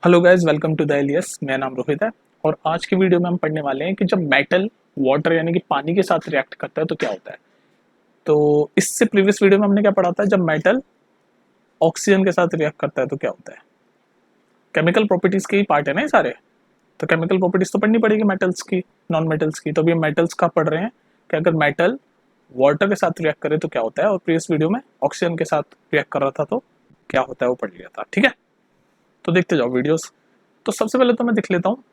Hello guys, welcome to the Elias. मेरा नाम रोहित है और आज की वीडियो में हम पढ़ने वाले हैं कि जब मेटल वाटर यानी कि पानी के साथ रिएक्ट करता है तो क्या होता है। तो इससे प्रीवियस वीडियो में हमने क्या पढ़ा था, जब मेटल ऑक्सीजन के साथ रिएक्ट करता है तो क्या होता है। केमिकल प्रॉपर्टीज के ही पार्ट है ना ये सारे, तो केमिकल प्रॉपर्टीज तो पढ़नी पड़ेगी मेटल्स की, नॉन मेटल्स की। तो अभी हम मेटल्स का पढ़ रहे हैं कि अगर मेटल वाटर के साथ रिएक्ट करे तो क्या होता है, और प्रीवियस वीडियो में ऑक्सीजन के साथ रिएक्ट कर रहा था तो क्या होता है वो पढ़ लिया था। ठीक है, तो देखते जाओ वीडियोस। तो सबसे पहले तो मैं देख लेता हूँ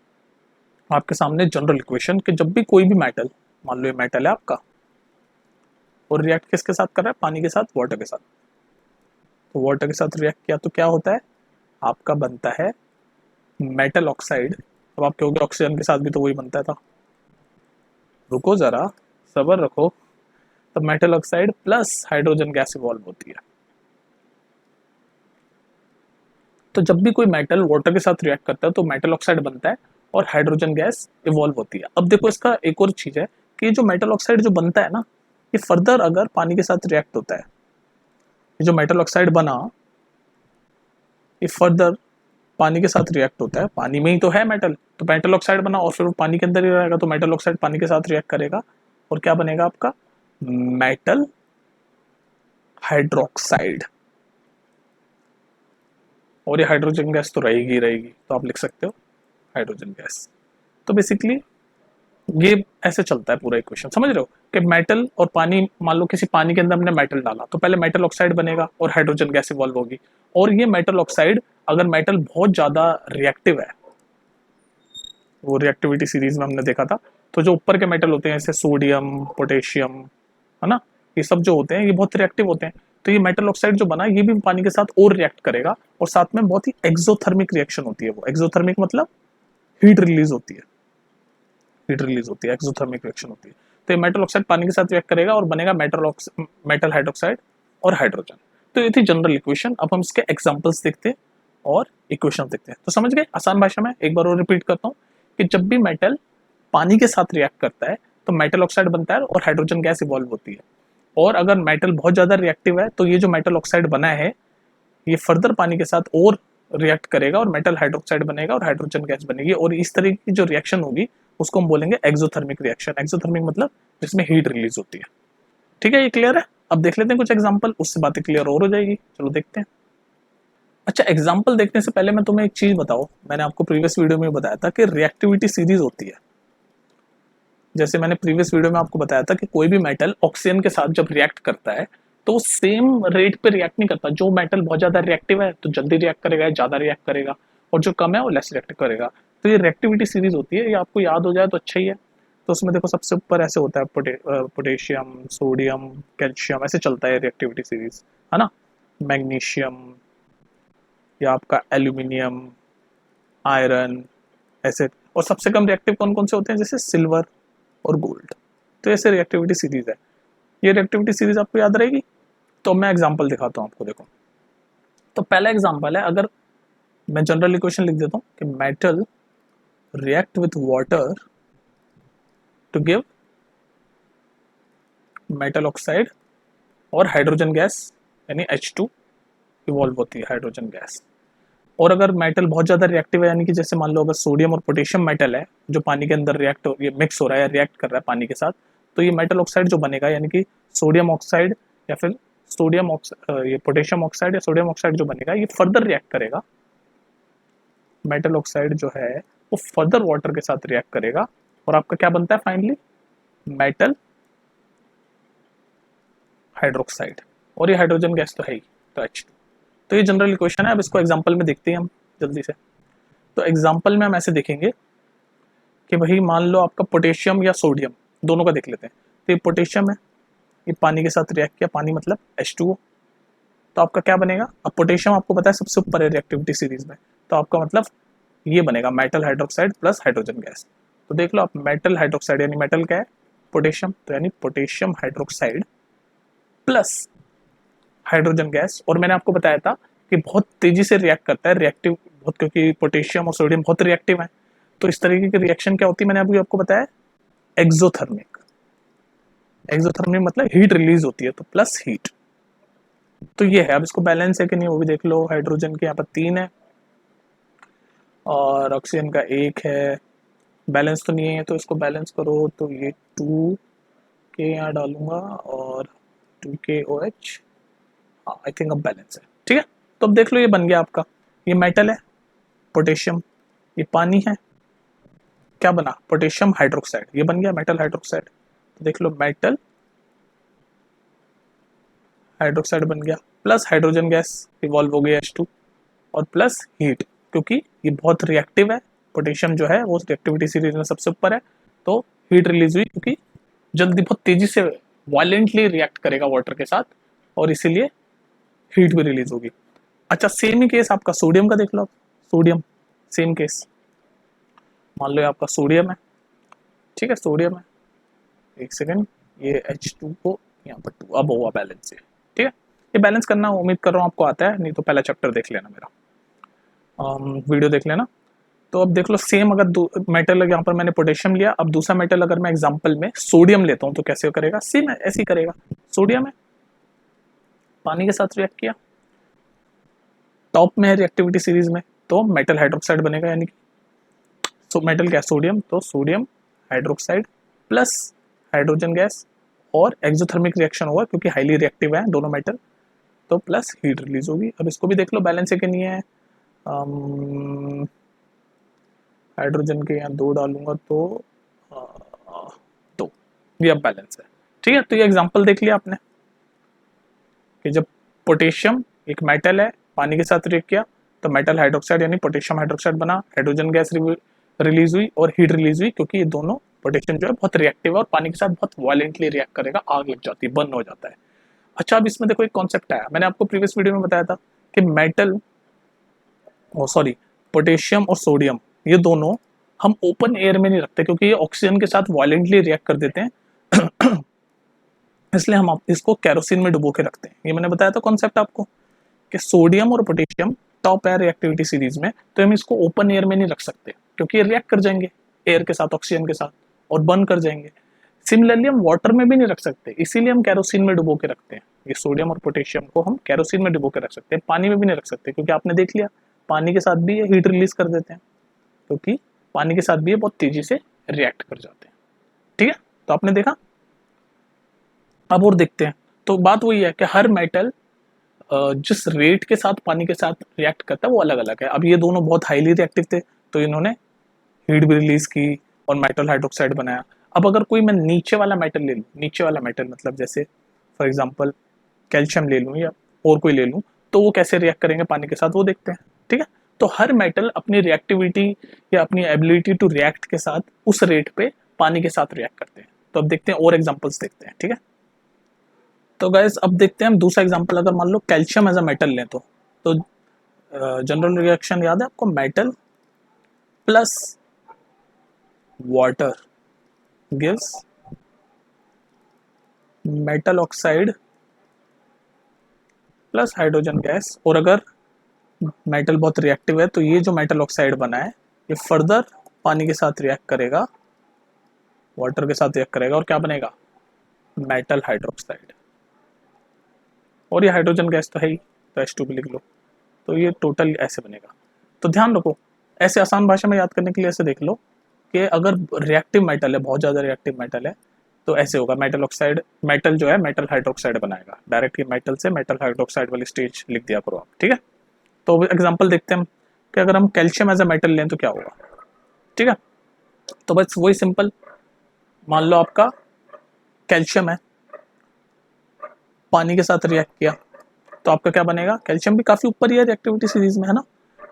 आपके सामने जनरल इक्वेशन कि जब भी कोई भी मेटल, मान लो ये मेटल है आपका, और रिएक्ट किसके साथ कर रहा है, पानी के साथ, वाटर के साथ। तो वाटर के साथ रिएक्ट किया तो क्या होता है, आपका बनता है मेटल ऑक्साइड। अब आप कहोगे ऑक्सीजन के साथ भी तो वही बनता था, रुको जरा, सबर रखो। तो metal oxide plus hydrogen gas evolve होती है। तो जब भी कोई मेटल वाटर के साथ रिएक्ट करता है तो मेटल ऑक्साइड बनता है और हाइड्रोजन गैस इवॉल्व होती है। अब देखो इसका एक और चीज है कि जो मेटल ऑक्साइड जो बनता है ना, ये फर्दर अगर पानी के साथ रिएक्ट होता है, ये जो मेटल ऑक्साइड बना, ये फर्दर पानी के साथ रिएक्ट होता है। पानी में ही तो है मेटल, तो मेटल ऑक्साइड बना और फिर वो पानी के अंदर ही रहेगा, तो मेटल ऑक्साइड पानी के साथ रिएक्ट करेगा और क्या बनेगा आपका, मेटल हाइड्रोक्साइड। और ये हाइड्रोजन गैस तो रहेगी ही रहेगी, तो आप लिख सकते हो हाइड्रोजन गैस। तो बेसिकली ये ऐसे चलता है पूरा इक्वेशन, समझ रहे हो कि मेटल और पानी, मान लो किसी पानी के अंदर हमने मेटल डाला तो पहले मेटल ऑक्साइड बनेगा और हाइड्रोजन गैस इवॉल्व होगी। और ये मेटल ऑक्साइड, अगर मेटल बहुत ज्यादा रिएक्टिव है, वो रिएक्टिविटी सीरीज में हमने देखा था, तो जो ऊपर के मेटल होते हैं जैसे सोडियम, पोटेशियम, है ना, ये सब जो होते हैं ये बहुत रिएक्टिव होते हैं। तो ये मेटल ऑक्साइड जो बना ये भी पानी के साथ और रिएक्ट करेगा, और साथ में बहुत ही एक्सोथर्मिक रिएक्शन होती है। वो एक्सोथर्मिक मतलब हीट रिलीज होती है, हीट रिलीज होती है, एक्सोथर्मिक रिएक्शन होती है। तो ये मेटल ऑक्साइड पानी के साथ रिएक्ट करेगा और बनेगा मेटल हाइड्रोक्साइड और हाइड्रोजन। तो ये थी जनरल इक्वेशन। अब हम इसके एग्जांपल्स देखते हैं और इक्वेशन देखते हैं। तो समझ गए, आसान भाषा में एक बार और रिपीट करता हूँ कि जब भी मेटल पानी के साथ रिएक्ट करता है तो मेटल ऑक्साइड बनता है और हाइड्रोजन गैस इवॉल्व होती है। और अगर मेटल बहुत ज्यादा रिएक्टिव है तो ये जो मेटल ऑक्साइड बना है ये फर्दर पानी के साथ और रिएक्ट करेगा और मेटल हाइड्रोक्साइड बनेगा और हाइड्रोजन गैस बनेगी। और इस तरह की जो रिएक्शन होगी उसको हम बोलेंगे एक्सोथर्मिक रिएक्शन। एक्सोथर्मिक मतलब जिसमें हीट रिलीज होती है। ठीक है, ये क्लियर है। अब देख लेते हैं कुछ एग्जांपल, उससे बातें क्लियर और हो जाएगी। चलो देखते हैं। अच्छा, एग्जांपल देखने से पहले मैं तुम्हें एक चीज बताओ, मैंने आपको प्रीवियस वीडियो में बताया था कि रिएक्टिविटी सीरीज होती है। जैसे मैंने प्रीवियस वीडियो में आपको बताया था कि कोई भी मेटल ऑक्सीजन के साथ जब रिएक्ट करता है तो वो सेम रेट पे रिएक्ट नहीं करता। जो मेटल बहुत ज्यादा रिएक्टिव है तो जल्दी रिएक्ट करेगा, ज्यादा रिएक्ट करेगा, और जो कम है वो लेस रिएक्ट करेगा। तो ये रिएक्टिविटी सीरीज होती है, ये आपको याद हो जाए तो अच्छा ही है। तो उसमें देखो सबसे ऊपर ऐसे होता है पोटेशियम, सोडियम, कैल्शियम, ऐसे चलता है रिएक्टिविटी सीरीज, है ना। मैग्नीशियम या आपका एल्यूमिनियम, आयरन, ऐसे। और सबसे कम रिएक्टिव कौन कौन से होते हैं, जैसे सिल्वर और गोल्ड। तो ऐसे रिएक्टिविटी सीरीज है। ये रिएक्टिविटी सीरीज आपको याद रहेगी। तो मैं एग्जांपल दिखाता हूँ आपको, देखो। तो पहला एग्जांपल है, अगर मैं जनरल इक्वेशन लिख देता हूँ कि metal react with water to give metal oxide और हाइड्रोजन गैस यानी H2 इवॉल्व होती है, हाइड्रोजन गैस। और अगर मेटल बहुत ज्यादा रिएक्टिव है, यानी कि जैसे मान लो अगर सोडियम और पोटेशियम मेटल है जो पानी के अंदर रिएक्ट ये मिक्स हो रहा है, रिएक्ट कर रहा है पानी के साथ, तो ये मेटल ऑक्साइड जो बनेगा, यानी कि सोडियम ऑक्साइड या फिर ये पोटेशियम ऑक्साइड या सोडियम ऑक्साइड जो बनेगा, ये फर्दर रिएक्ट करेगा। मेटल ऑक्साइड जो है वो फर्दर वाटर के साथ रिएक्ट करेगा और आपका क्या बनता है फाइनली, मेटल हाइड्रोक्साइड। और ये हाइड्रोजन गैस तो है ही, तो H2। तो ये जनरल इक्वेशन है। अब इसको एग्जाम्पल में देखते हैं हम जल्दी से। तो एग्जाम्पल में हम ऐसे देखेंगे कि भाई मान लो आपका पोटेशियम या सोडियम, दोनों का देख लेते हैं। तो ये पोटेशियम है, ये पानी के साथ रिएक्ट किया, पानी मतलब H2O। तो आपका क्या बनेगा, अब पोटेशियम आपको पता है सबसे ऊपर है रिएक्टिविटी सीरीज में, तो आपका मतलब ये बनेगा metal hydroxide plus hydrogen gas. तो देख लो आप, मेटल हाइड्रोक्साइड यानी मेटल क्या है, पोटेशियम, तो यानी potassium hydroxide plus hydrogen gas. और मैंने आपको बताया था कि बहुत तेजी से रिएक्ट करता है, रिएक्टिव बहुत, क्योंकि पोटेशियम और सोडियम बहुत रिएक्टिव है। तो इस तरीके की रिएक्शन क्या होती है, मैंने अभी आपको बताया, एक्सोथर्मिक। एक्सोथर्मिक मतलब हीट रिलीज होती है, तो प्लस हीट। तो ये है। अब इसको बैलेंस है कि नहीं वो भी देख लो। हाइड्रोजन के यहाँ पर 3 है और ऑक्सीजन का 1 है, बैलेंस तो नहीं है तो इसको बैलेंस करो, तो ये 2 के यहाँ डालूंगा और 2KOH, हाँ आई थिंक अब बैलेंस है, ठीक है। तो अब देख लो ये बन गया आपका, ये मेटल है पोटेशियम, ये पानी है, क्या बना पोटेशियम हाइड्रोक्साइड, ये बन गया मेटल हाइड्रोक्साइड। तो देख लो मेटल हाइड्रोक्साइड बन गया, प्लस हाइड्रोजन गैस इवॉल्व हो गया H2 और प्लस हीट, क्योंकि ये बहुत रिएक्टिव है, पोटेशियम जो है वो रिएक्टिविटी सीरीज में सबसे ऊपर है, तो हीट रिलीज हुई क्योंकि जल्दी बहुत तेजी से वायलेंटली रिएक्ट करेगा वाटर के साथ और इसीलिए हीट भी रिलीज होगी। अच्छा सेम ही केस आपका सोडियम का देख लो, सोडियम सेम केस, मान लो ये आपका सोडियम है, ठीक है सोडियम है, एक सेकेंड, ये H2 को यहाँ पर 2, अब हुआ बैलेंस, ठीक है। ये बैलेंस करना उम्मीद कर रहा हूँ आपको आता है, नहीं तो पहला चैप्टर देख लेना मेरा, वीडियो देख लेना। तो अब देख लो सेम, अगर मेटल यहाँ पर मैंने पोटेशियम लिया, अब दूसरा मेटल अगर मैं एग्जांपल में सोडियम लेता हूँ तो कैसे करेगा, सेम ऐसे ही करेगा, सोडियम है पानी के साथ रिएक्ट किया, टॉप में है रिएक्टिविटी सीरीज में, तो मेटल हाइड्रोक्साइड बनेगा, यानी कि तो मेटल क्या सोडियम, तो sodium hydroxide plus hydrogen gas और एक्सोथर्मिक रिएक्शन होगा क्योंकि हाईली रिएक्टिव है दोनों मेटल, तो प्लस हीट रिलीज होगी। अब इसको भी देख लो बैलेंस है कि नहीं है, हाइड्रोजन के यहाँ 2 डालूंगा तो 2, ये अब बैलेंस है, ठीक है। तो ये एग्जांपल देख लिया आपने कि जब पोटेशियम एक मेटल है पानी के साथ रिएक्ट किया तो मेटल हाइड्रोक्साइड यानी पोटेशियम हाइड्रोक्साइड बना, हाइड्रोजन गैस रिलीज हुई और हीट रिलीज हुई, क्योंकि ये दोनों पोटेशियम जो है बहुत रिएक्टिव है और पानी के साथ बहुत वायलेंटली रिएक्ट करेगा, आग लग जाती है, बर्न हो जाता है। अच्छा अब इसमें देखो एक कॉन्सेप्ट आया, मैंने आपको प्रीवियस वीडियो में बताया था कि मेटल सॉरी पोटेशियम और सोडियम ये दोनों हम ओपन एयर में नहीं रखते क्योंकि ये ऑक्सीजन के साथ वायलेंटली रिएक्ट कर देते हैं इसलिए हम इसको केरोसिन में डुबो के रखते हैं। ये मैंने बताया था कॉन्सेप्ट आपको कि सोडियम और potassium top air reactivity series में, तो हम इसको ओपन एयर में नहीं रख सकते क्योंकि ये रिएक्ट कर जाएंगे एयर के साथ, ऑक्सीजन के साथ, और बर्न कर जाएंगे। सिमिलरली हम वाटर में भी नहीं रख सकते, इसीलिए हम केरोसिन में डुबो के रखते हैं। ये सोडियम और पोटेशियम को हम केरोसिन में डुबो के रख सकते हैं, पानी में भी नहीं रख सकते क्योंकि आपने देख लिया पानी के साथ भी ये हीट रिलीज कर देते हैं, क्योंकि पानी के साथ भी ये बहुत तेजी से रिएक्ट कर जाते हैं, ठीक है। तो आपने देखा, अब और देखते हैं। तो बात वही है कि हर मेटल जिस रेट के साथ पानी के साथ रिएक्ट करता है वो अलग अलग है। अब ये दोनों बहुत हाईली रिएक्टिव थे तो इन्होंने हीट भी रिलीज की और मेटल हाइड्रोक्साइड बनाया। अब अगर कोई मैं नीचे वाला मेटल ले लूँ, नीचे वाला मेटल मतलब जैसे फॉर एग्जांपल कैल्शियम ले लूँ या और कोई ले लूँ, तो वो कैसे रिएक्ट करेंगे पानी के साथ वो देखते हैं, ठीक है। तो हर मेटल अपनी रिएक्टिविटी या अपनी एबिलिटी टू रिएक्ट के साथ उस रेट पे पानी के साथ रिएक्ट करते हैं। तो अब देखते हैं और एग्जाम्पल्स देखते हैं, ठीक है। तो गाइस अब देखते हैं हम दूसरा एग्जांपल, अगर मान लो कैल्शियम एज अ मेटल लें तो जनरल रिएक्शन याद है आपको, metal plus water gives metal oxide plus hydrogen gas. और अगर मेटल बहुत रिएक्टिव है तो ये जो मेटल ऑक्साइड बना है ये फर्दर पानी के साथ रिएक्ट करेगा, वाटर के साथ रिएक्ट करेगा और क्या बनेगा, मेटल हाइड्रोक्साइड। और ये हाइड्रोजन गैस तो है ही, तो H2 भी लिख लो। तो ये टोटल ऐसे बनेगा। तो ध्यान रखो, ऐसे आसान भाषा में याद करने के लिए ऐसे देख लो कि अगर रिएक्टिव मेटल है, बहुत ज़्यादा रिएक्टिव मेटल है, तो ऐसे होगा, मेटल ऑक्साइड, मेटल जो है मेटल हाइड्रोक्साइड बनाएगा, डायरेक्ट ये मेटल से मेटल हाइड्रोक्साइड वाली स्टेज लिख दिया करो आप, ठीक है। तो एग्जाम्पल देखते हैं हम कि अगर हम कैल्शियम एज अ मेटल लें तो क्या होगा, ठीक है। तो बस वही सिंपल, मान लो आपका कैल्शियम है, पानी के साथ रिएक्ट किया तो आपका क्या बनेगा, कैल्शियम भी काफी ऊपर ही है रिएक्टिविटी सीरीज में, है ना।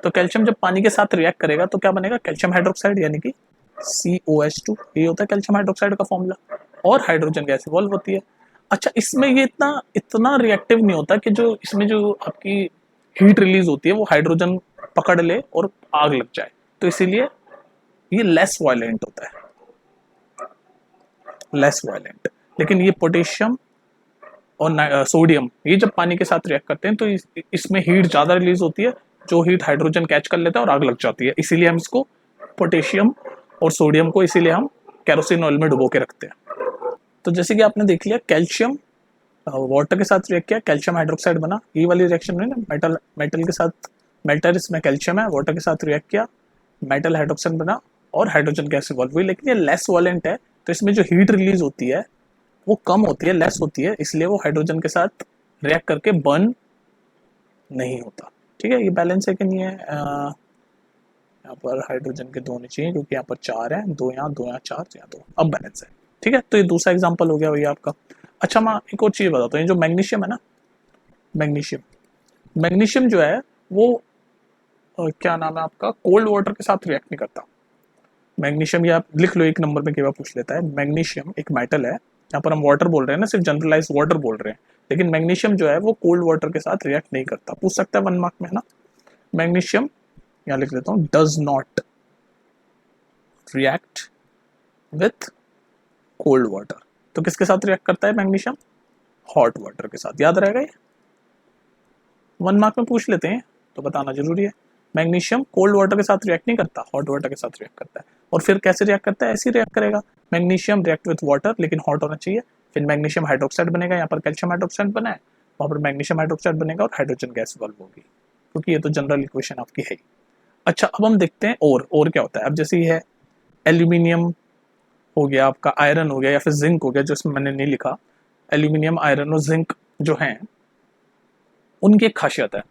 तो कैल्शियम जब पानी के साथ रिएक्ट करेगा तो क्या बनेगा, कैल्शियम हाइड्रोक्साइड यानी कि COH2, ये होता है कैल्शियम हाइड्रोक्साइड का फॉर्मूला, और हाइड्रोजन गैस इवॉल्व होती है। अच्छा इसमें ये इतना इतना रिएक्टिव नहीं होता कि जो इसमें जो आपकी हीट रिलीज होती है वो हाइड्रोजन पकड़ ले और आग लग जाए, तो इसीलिए ये लेस वायलेंट होता है, लेस वायलेंट। लेकिन ये पोटेशियम और सोडियम ये जब पानी के साथ रिएक्ट करते हैं तो इसमें हीट ज़्यादा रिलीज होती है, जो हीट हाइड्रोजन कैच कर लेता है और आग लग जाती है। इसीलिए हम इसको पोटेशियम और सोडियम को इसीलिए हम केरोसिन ऑयल में डुबो के रखते हैं। तो जैसे कि आपने देख लिया कैल्शियम वाटर के साथ रिएक्ट किया, कैल्शियम हाइड्रोक्साइड बना, ये वाली रिएक्शन है ना, मेटल के साथ, मेटल इसमें कैल्शियम है, वाटर के साथ रिएक्ट किया, मेटल हाइड्रोक्साइड बना और हाइड्रोजन गैस इवॉल्व हुई, लेकिन ये लेस वॉलेंट है, तो इसमें जो हीट रिलीज होती है वो कम होती है, लेस होती है, इसलिए वो हाइड्रोजन के साथ रिएक्ट करके बर्न नहीं होता। ठीक है, ये बैलेंस है कि नहीं है? यहाँ पर हाइड्रोजन के दो होने चाहिए क्योंकि यहाँ पर 4 है, 2 यहाँ, 2 यहाँ, 4 यहाँ 2, अब बैलेंस है। ठीक है, तो ये दूसरा एग्जाम्पल हो गया भैया आपका। अच्छा मैं एक और चीज बताता हूँ, ये जो मैग्नीशियम है ना, मैग्नीशियम मैग्नीशियम जो है वो क्या नाम है आपका, कोल्ड वाटर के साथ रिएक्ट नहीं करता। मैग्नीशियम, या आप लिख लो, एक नंबर में कई बार पूछ लेता है। मैग्नीशियम एक मेटल है, यहाँ पर हम वाटर बोल रहे हैं ना, सिर्फ जनरलाइज वाटर बोल रहे हैं, लेकिन मैग्नीशियम जो है वो कोल्ड वाटर के साथ रिएक्ट नहीं करता। पूछ सकता है 1 मार्क में, है ना। मैग्नीशियम यहाँ लिख देता हूँ, does not react with cold water. तो किसके साथ रिएक्ट करता है मैग्नीशियम? हॉट वाटर के साथ। याद रहेगा ये, 1 मार्क में पूछ लेते हैं तो बताना जरूरी है। मैग्नीशियम कोल्ड वाटर के साथ रिएक्ट नहीं करता, हॉट वाटर के साथ रिएक्ट करता है। और फिर कैसे रिएक्ट करता है? ऐसे रिएक्ट करेगा, मैग्नीशियम रिएक्ट विथ वाटर, लेकिन हॉट होना चाहिए, फिर मैग्नीशियम हाइड्रोक्साइड बनेगा, यहाँ पर कैल्शियम हाइड्रोक्साइड बना है, वहाँ पर मैग्नीशियम हाइड्रोक्साइड बनेगा और हाइड्रोजन गैस इवॉल्व होगी, क्योंकि ये तो जनरल इक्वेशन आपकी है। अच्छा अब हम देखते हैं और क्या होता है। अब जैसे ये है एल्यूमिनियम हो गया आपका, आयरन हो गया, या फिर जिंक हो गया, जो इसमें मैंने नहीं लिखा। एल्यूमिनियम, आयरन और जिंक जो हैं, उनकी एक खासियत है,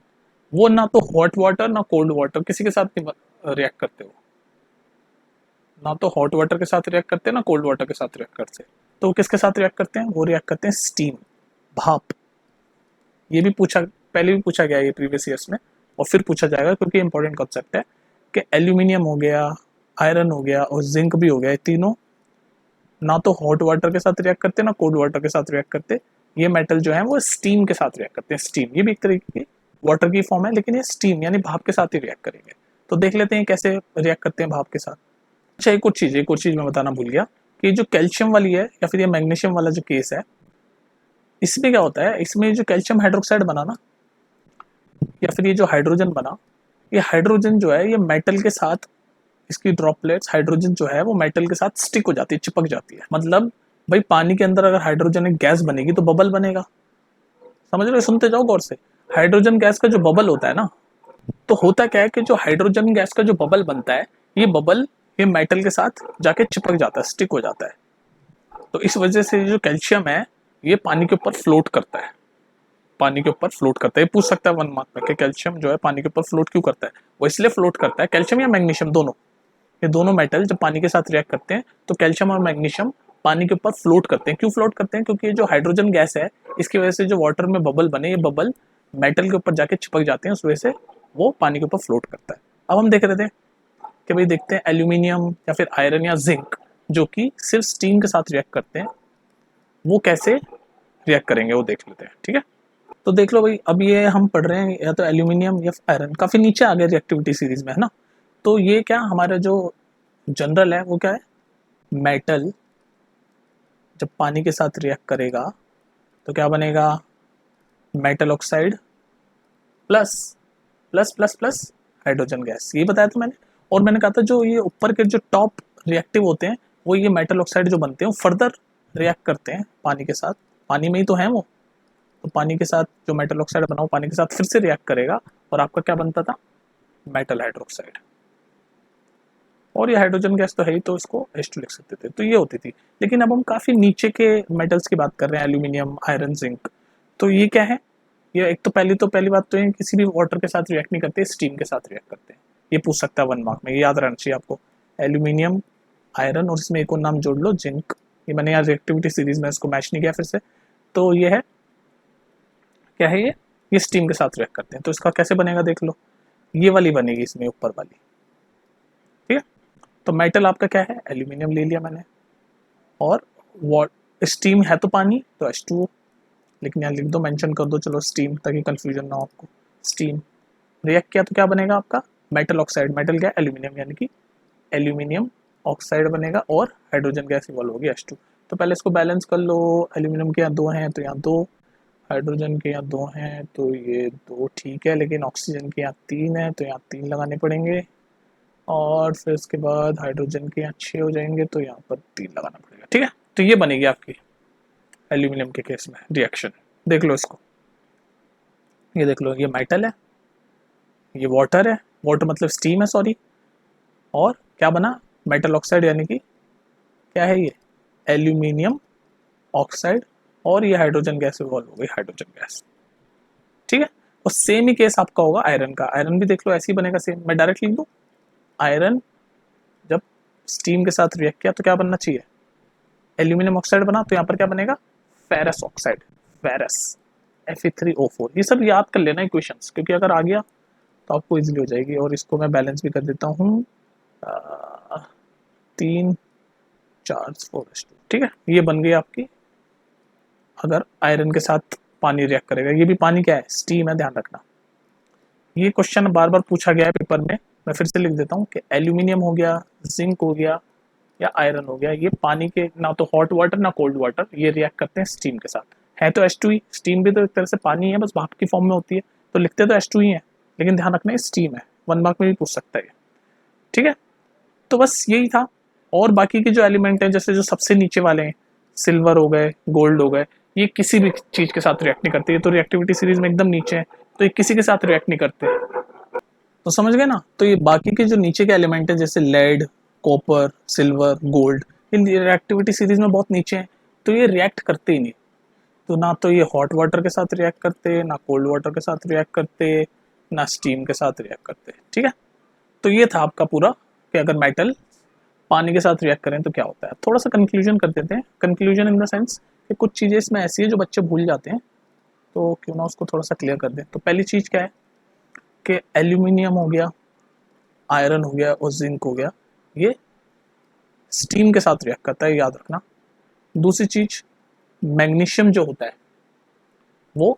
वो ना तो हॉट वाटर ना कोल्ड वाटर किसी के साथ रिएक्ट करते हो, ना तो हॉट वाटर के साथ रिएक्ट करते हैं ना कोल्ड वाटर के साथ रिएक्ट करते हैं। तो वो किसके साथ रिएक्ट करते हैं? वो रिएक्ट करते हैं स्टीम, भाप। ये भी पूछा, पहले भी पूछा गया ये प्रीवियस ईयर्स में, और फिर पूछा जाएगा, क्योंकि इंपॉर्टेंट कॉन्सेप्ट है कि एल्यूमिनियम हो गया, आयरन हो गया और जिंक भी हो गया, ये तीनों ना तो हॉट वाटर के साथ रिएक्ट करते ना कोल्ड वाटर के साथ रिएक्ट करते। ये मेटल जो है वो स्टीम के साथ रिएक्ट करते हैं। स्टीम ये भी एक तरीके की वाटर की फॉर्म है, लेकिन ये स्टीम यानी भाप के साथ ही रिएक्ट करेंगे। तो देख लेते हैं कैसे रिएक्ट करते हैं भाप के साथ। अच्छा एक और चीज मैं बताना भूल गया, कि जो कैल्शियम वाली है या फिर ये मैग्नीशियम वाला जो केस है, इसमें क्या होता है, इसमें जो कैल्शियम हाइड्रोक्साइड बना ना, या फिर ये जो हाइड्रोजन बना, ये हाइड्रोजन जो है ये मेटल के साथ, इसकी ड्रॉपलेट्स हाइड्रोजन जो है वो मेटल के साथ स्टिक हो जाती है, चिपक जाती है। मतलब भाई पानी के अंदर अगर हाइड्रोजन एक गैस बनेगी तो बबल बनेगा, समझ रहे हो? सुनते जाओ गौर से। हाइड्रोजन गैस का जो बबल होता है ना, तो होता क्या है कि जो हाइड्रोजन गैस का जो बबल बनता है, ये बबल ये मेटल के साथ जाके चिपक जाता है, स्टिक हो जाता है। तो इस वजह से जो कैल्शियम है ये पानी के ऊपर फ्लोट करता है, पानी के ऊपर फ्लोट करता है। ये पूछ सकता है 1 मार्क में कि कैल्शियम जो है पानी के ऊपर फ्लोट क्यों करता है? वो इसलिए फ्लोट करता है, कैल्शियम या मैग्नीशियम दोनों, ये दोनों मेटल जब पानी के साथ रिएक्ट करते हैं तो कैल्शियम और मैग्नीशियम पानी के ऊपर फ्लोट करते हैं। क्यों फ्लोट करते हैं? क्योंकि ये जो हाइड्रोजन गैस है, इसकी वजह से जो वाटर में बबल बने, ये बबल मेटल के ऊपर जाके चिपक जाते हैं, उस वजह से वो पानी के ऊपर फ्लोट करता है। अब हम देख रहे थे कि भाई देखते हैं एल्यूमिनियम या फिर आयरन या जिंक जो कि सिर्फ स्टीम के साथ रिएक्ट करते हैं, वो कैसे रिएक्ट करेंगे वो देख लेते हैं। ठीक है, तो देख लो भाई, अब ये हम पढ़ रहे हैं या तो एल्यूमिनियम या आयरन, काफी नीचे आ गए रिएक्टिविटी सीरीज में, है ना। तो ये क्या हमारा जो जनरल है वो क्या है, मेटल जब पानी के साथ रिएक्ट करेगा तो क्या बनेगा, metal oxide plus plus plus plus hydrogen gas, ये बताया था मैंने। और मैंने कहा था जो ये ऊपर के जो टॉप रिएक्टिव होते हैं, वो ये मेटल ऑक्साइड जो बनते हैं वो फर्दर रिएक्ट करते हैं पानी के साथ, पानी में ही तो है वो, तो पानी के साथ जो मेटल ऑक्साइड बना वो पानी के साथ फिर से रिएक्ट करेगा और आपका क्या बनता था, मेटल हाइड्रोक्साइड। और ये हाइड्रोजन गैस तो है ही, तो इसको H2 लिख सकते थे, तो ये होती थी। लेकिन अब हम काफी नीचे के मेटल्स की बात कर रहे हैं, एल्यूमिनियम, आयरन, जिंक। तो ये क्या है, ये एक तो पहली बात तो है किसी भी वाटर के साथ रिएक्ट नहीं करते, स्टीम के साथ रिएक्ट करते हैं। ये पूछ सकता है 1 मार्क में, ये याद रहना चाहिए आपको। एल्यूमिनियम, आयरन और इसमें एक और नाम जोड़ लो, जिंक। ये मैंने यार रिएक्टिविटी सीरीज में इसको मैच नहीं किया फिर से। तो ये है, क्या है ये स्टीम के साथ रिएक्ट करते हैं। तो इसका कैसे बनेगा देख लो, ये वाली बनेगी इसमें ऊपर वाली। ठीक है, तो मेटल आपका क्या है, एल्यूमिनियम ले लिया मैंने, और स्टीम है तो पानी तो H2O, लेकिन यहाँ लिख दो, मेंशन कर दो चलो स्टीम, ताकि कंफ्यूजन ना हो आपको। स्टीम रिएक्ट किया तो क्या बनेगा आपका, मेटल ऑक्साइड, मेटल क्या है, एल्यूमिनियम, यानी कि एल्यूमिनियम ऑक्साइड बनेगा और हाइड्रोजन गैस इवॉल्व होगी H2। तो पहले इसको बैलेंस कर लो, एल्यूमिनियम के यहाँ 2 हैं तो यहाँ 2, हाइड्रोजन के यहाँ 2 हैं तो ये 2 ठीक है, लेकिन ऑक्सीजन के यहाँ 3 है तो यहाँ 3 लगाने पड़ेंगे, और फिर उसके बाद हाइड्रोजन के यहाँ 6 हो जाएंगे तो यहाँ पर 3 लगाना पड़ेगा। ठीक है, तो ये बनेगी आपकी एल्यूमिनियम के केस में रिएक्शन। देख लो इसको, ये देख लो, ये मेटल है, ये वाटर है, वाटर मतलब स्टीम है, सॉरी, और क्या बना, मेटल ऑक्साइड, यानी कि क्या है ये, एल्यूमिनियम ऑक्साइड, और ये हाइड्रोजन गैस इवॉल्व हो गई, हाइड्रोजन गैस। ठीक है, और सेम ही केस आपका होगा आयरन का। आयरन भी देख लो ऐसे ही बनेगा सेम। मैं डायरेक्ट लिख दूं, आयरन जब स्टीम के साथ रिएक्ट किया तो क्या बनना चाहिए, एल्यूमिनियम ऑक्साइड बना, तो यहाँ पर क्या बनेगा, फेरस ऑक्साइड, फेरस, Fe3O4। ये सब याद कर लेना इक्वेशंस, क्योंकि अगर आ गया तो आपको इजीली हो जाएगी। और इसको मैं बैलेंस भी कर देता हूँ, 3 4 4। ठीक है, ये बन गई आपकी, अगर आयरन के साथ पानी रिएक्ट करेगा। ये भी पानी क्या है, स्टीम है, ध्यान रखना। ये क्वेश्चन बार बार पूछा गया है पेपर में, मैं फिर से लिख देता हूँ कि एल्यूमिनियम हो गया, जिंक हो गया या आयरन हो गया, ये पानी के, ना तो हॉट वाटर ना कोल्ड वाटर, ये रिएक्ट करते हैं स्टीम के साथ। है तो H2 ही, स्टीम भी तो एक तरह से पानी है, बस भाप की फॉर्म में होती है, तो लिखते तो H2 ही है, लेकिन ध्यान रखना है स्टीम है। 1 मार्क में भी पूछ सकता है। ठीक है, तो बस यही था। और बाकी के जो एलिमेंट हैं, जैसे जो सबसे नीचे वाले हैं, सिल्वर हो गए, गोल्ड हो गए, ये किसी भी चीज के साथ रिएक्ट नहीं करते, ये तो रिएक्टिविटी सीरीज में एकदम नीचे है, तो ये किसी के साथ रिएक्ट नहीं करते। तो समझ गए ना। तो ये बाकी के जो नीचे के एलिमेंट है, जैसे लेड, कॉपर, सिल्वर, गोल्ड, इन रिएक्टिविटी सीरीज में बहुत नीचे हैं, तो ये रिएक्ट करते ही नहीं। तो ना तो ये हॉट वाटर के साथ रिएक्ट करते, ना कोल्ड वाटर के साथ रिएक्ट करते, ना स्टीम के साथ रिएक्ट करते। ठीक है, तो ये था आपका पूरा कि अगर मेटल पानी के साथ रिएक्ट करें तो क्या होता है। थोड़ा सा कंक्लूजन कर देते हैं, कंक्लूजन इन द सेंस कि कुछ चीज़ें इसमें ऐसी है जो बच्चे भूल जाते हैं, तो क्यों ना उसको थोड़ा सा क्लियर कर दें। तो पहली चीज़ क्या है कि एल्यूमिनियम हो गया, आयरन हो गया और जिंक हो गया, ये स्टीम के साथ रिएक्ट करता है, याद रखना। दूसरी चीज, मैग्नीशियम जो होता है वो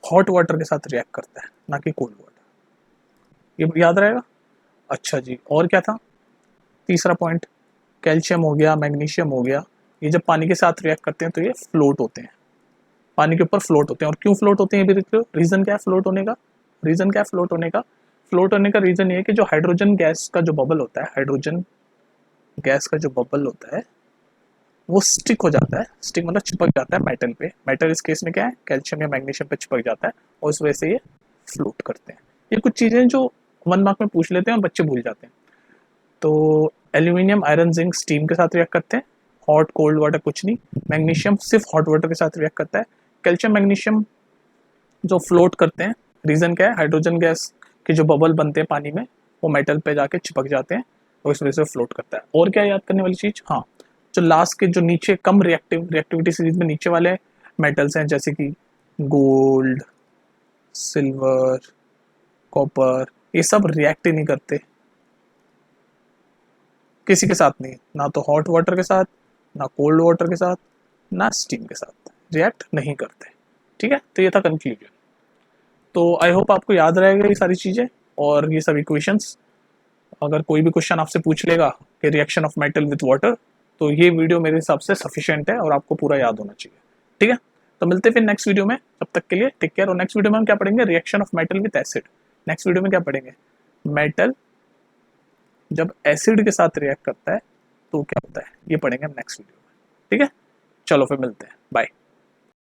हॉट वाटर के साथ रिएक्ट करता है, ना कि कोल्ड वाटर, ये याद रहेगा। अच्छा जी, और क्या था तीसरा पॉइंट, कैल्शियम हो गया, मैग्नीशियम हो गया, ये जब पानी के साथ रिएक्ट करते हैं तो ये फ्लोट होते हैं, पानी के ऊपर फ्लोट होते हैं। और क्यों फ्लोट होते हैं ये भी देख लो, रीजन क्या है फ्लोट होने का, रीजन क्या है फ्लोट होने का, फ्लोट होने का रीजन ये है कि जो हाइड्रोजन गैस का जो बबल होता है, हाइड्रोजन गैस का जो बबल होता है वो स्टिक हो जाता है, स्टिक मतलब चिपक जाता है मेटल पे। मेटल इस केस में क्या है, कैल्शियम या मैग्नीशियम पे चिपक जाता है, और इस वजह से ये फ्लोट करते हैं। ये कुछ चीजें जो 1 मार्क में पूछ लेते हैं और बच्चे भूल जाते हैं। तो एल्यूमिनियम, आयरन, जिंक स्टीम के साथ रिएक्ट करते हैं, हॉट कोल्ड वाटर कुछ नहीं। मैग्नीशियम सिर्फ हॉट वाटर के साथ रिएक्ट करता है। कैल्शियम, मैग्नीशियम जो फ्लोट करते हैं, रीजन क्या है, हाइड्रोजन गैस के जो बबल बनते हैं पानी में वो मेटल पे जाके चिपक जाते हैं, और इस वजह से फ्लोट करता है। और क्या याद करने वाली चीज, हाँ, जो लास्ट के जो नीचे कम रिएक्टिविटी सीरीज में नीचे वाले मेटल्स हैं, जैसे कि गोल्ड, सिल्वर, कॉपर, ये सब रिएक्ट ही नहीं करते किसी के साथ नहीं, ना तो हॉट वाटर के साथ, ना कोल्ड वाटर के साथ, ना स्टीम के साथ, रिएक्ट नहीं करते। ठीक है, तो ये था कंक्लूजन। तो आई होप आपको याद रहेगा ये सारी चीज़ें और ये सब इक्वेशंस। अगर कोई भी क्वेश्चन आपसे पूछ लेगा कि reaction of metal with water, तो ये वीडियो मेरे हिसाब से सफिशिएंट है और आपको पूरा याद होना चाहिए। ठीक है, तो मिलते हैं फिर नेक्स्ट वीडियो में, तब तक के लिए टेक केयर। और नेक्स्ट वीडियो में हम क्या पढ़ेंगे, reaction of metal with acid. Next video में क्या पढ़ेंगे, मेटल जब एसिड के साथ रिएक्ट करता है तो क्या होता है, ये पढ़ेंगे हम नेक्स्ट वीडियो में। ठीक है, चलो फिर मिलते हैं, बाय।